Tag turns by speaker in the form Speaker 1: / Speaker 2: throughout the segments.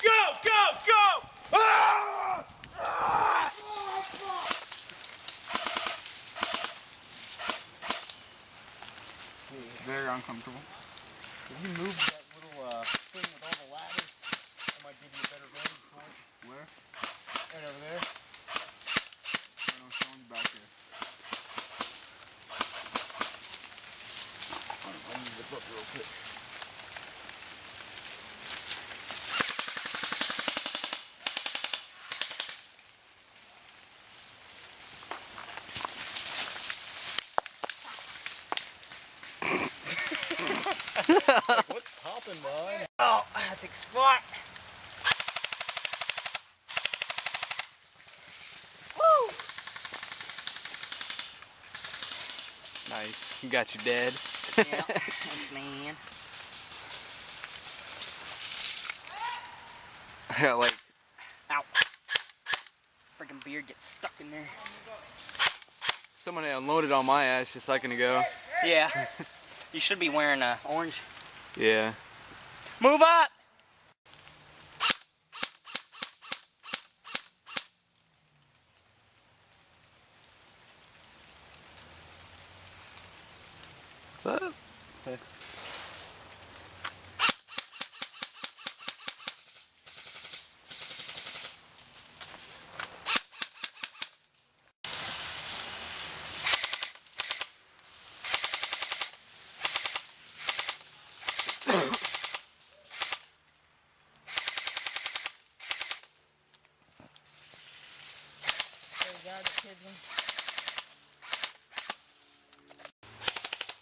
Speaker 1: Go, go, go! Ah! Ah!
Speaker 2: Very uncomfortable.
Speaker 1: If you move that little thing with all the ladders, that might give you a better vantage point.
Speaker 2: Where?
Speaker 1: Right over there.
Speaker 2: I don't know, someone's back here.
Speaker 1: Let me zip up real quick. Like, what's popping, bud? Oh, that's a spot. Woo!
Speaker 2: Nice. You got you dead.
Speaker 1: Yeah, thanks, man.
Speaker 2: I got like...
Speaker 1: Ow. Freaking beard gets stuck in there.
Speaker 2: Someone unloaded on my ass just a second ago.
Speaker 1: Yeah. You should be wearing orange.
Speaker 2: Yeah.
Speaker 1: Move up!
Speaker 2: What's up?
Speaker 1: Hey.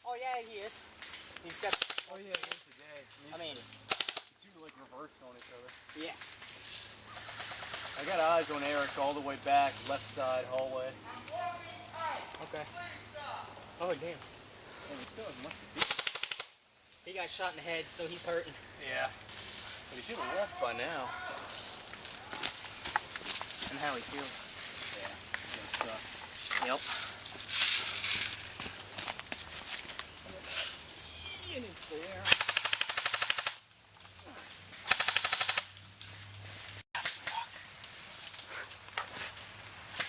Speaker 1: Oh yeah, he is. He's got.
Speaker 2: Oh yeah, it is today.
Speaker 1: I mean,
Speaker 2: it's usually like reversed on each other.
Speaker 1: yeah.
Speaker 2: I got eyes on Eric all the way back, left side hallway.
Speaker 1: Okay. Oh damn.
Speaker 2: And he still has much to do.
Speaker 1: He got shot in the head, so he's hurting.
Speaker 2: Yeah. But he should have left by now.
Speaker 1: And how he feels.
Speaker 2: Yeah. It's gonna suck.
Speaker 1: Yep.
Speaker 2: And it's there.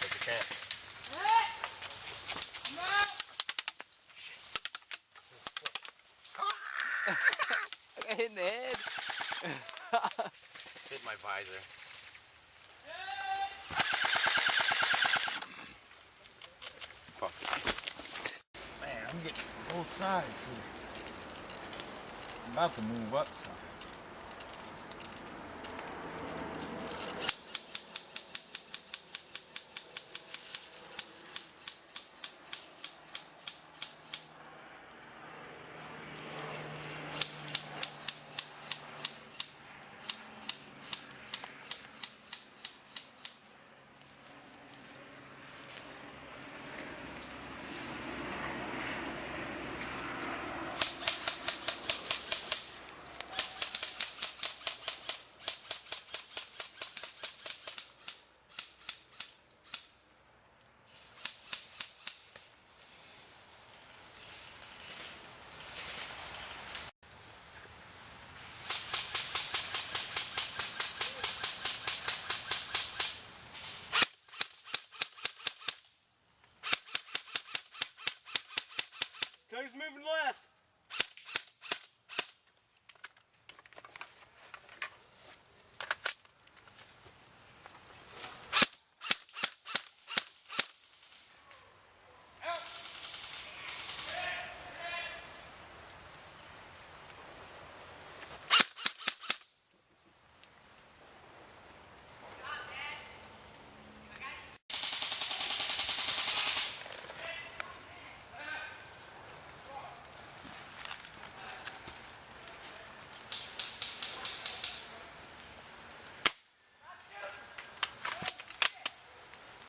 Speaker 1: Take the cat.
Speaker 2: I got hit in the head.
Speaker 3: Hit my visor. Fuck.
Speaker 1: Man, I'm getting both sides here. I'm about to move up some. Cody's moving left.